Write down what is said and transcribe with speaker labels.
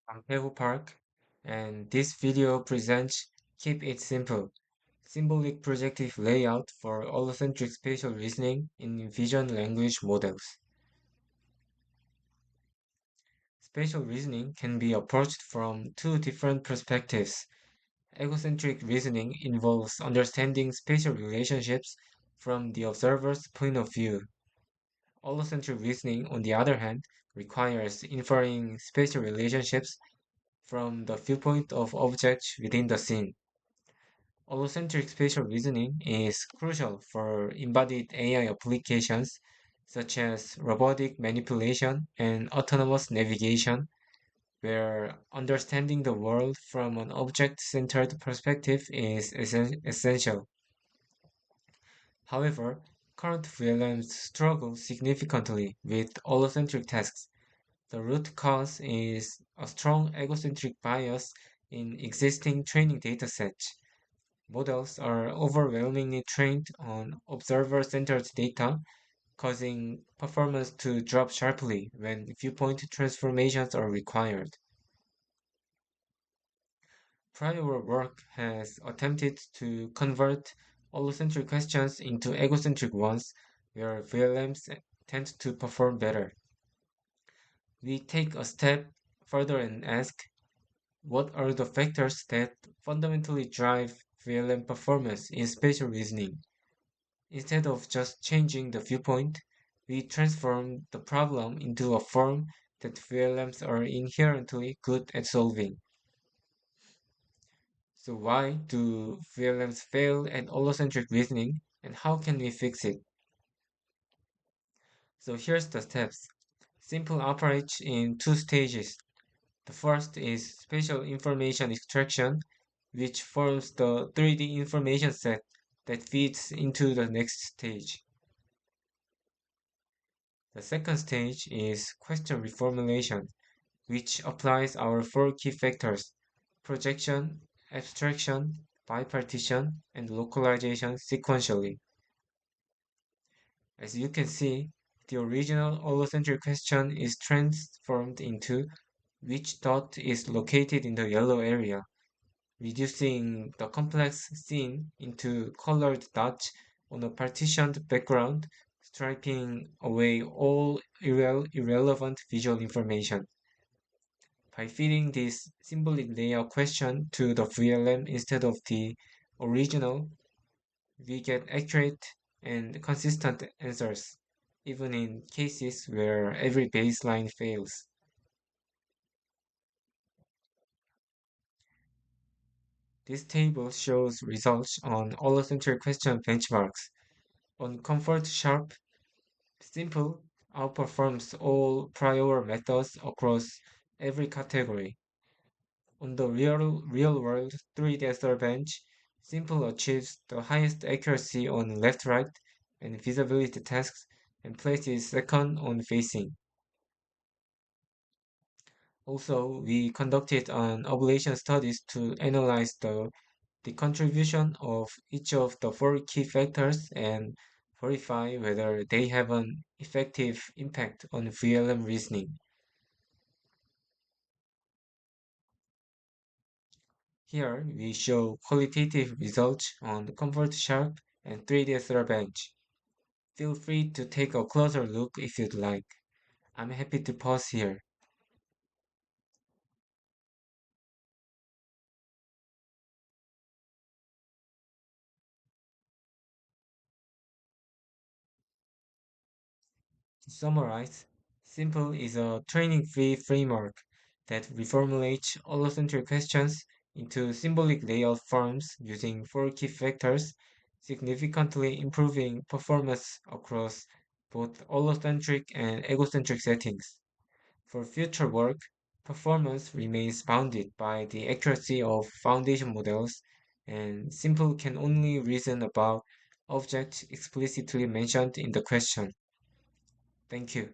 Speaker 1: I'm Taeho Park, and this video presents Keep It Simple, symbolic projective layout for allocentric spatial reasoning in vision language models. Spatial reasoning can be approached from two different perspectives. Egocentric reasoning involves understanding spatial relationships from the observer's point of view. Allocentric reasoning, on the other hand, requires inferring spatial relationships from the viewpoint of objects within the scene. Allocentric spatial reasoning is crucial for embodied AI applications such as robotic manipulation and autonomous navigation, where understanding the world from an object-centered perspective is essential. However, current VLMs struggle significantly with allocentric tasks. The root cause is a strong egocentric bias in existing training datasets. Models are overwhelmingly trained on observer-centered data, causing performance to drop sharply when viewpoint transformations are required. Prior work has attempted to convert allocentric questions into egocentric ones, where VLMs tend to perform better. We take a step further and ask, what are the factors that fundamentally drive VLM performance in spatial reasoning? Instead of just changing the viewpoint, we transform the problem into a form that VLMs are inherently good at solving. So why do VLMs fail at allocentric reasoning, and how can we fix it? So here's the steps. Simple operates in two stages. The first is spatial information extraction, which forms the 3D information set that feeds into the next stage. The second stage is question reformulation, which applies our four key factors: projection, abstraction, bipartition, and localization sequentially. As you can see, the original allocentric question is transformed into which dot is located in the yellow area, reducing the complex scene into colored dots on a partitioned background, stripping away all irrelevant visual information. By feeding this symbolic layout question to the VLM instead of the original, we get accurate and consistent answers, even in cases where every baseline fails. This table shows results on allocentric question benchmarks. On Comfort Sharp, Simple outperforms all prior methods across every category. On the real-world 3D bench, Simple achieves the highest accuracy on left-right and visibility tasks and places second on facing. Also, we conducted an ablation studies to analyze the contribution of each of the four key factors and verify whether they have an effective impact on VLM reasoning. Here we show qualitative results on the Comfort Sharp and 3D Bench. Feel free to take a closer look if you'd like. I'm happy to pause here. To summarize, Simple is a training-free framework that reformulates allocentric questions into symbolic layout forms using four key factors, significantly improving performance across both allocentric and egocentric settings. For future work, performance remains bounded by the accuracy of foundation models, and Simple can only reason about objects explicitly mentioned in the question. Thank you.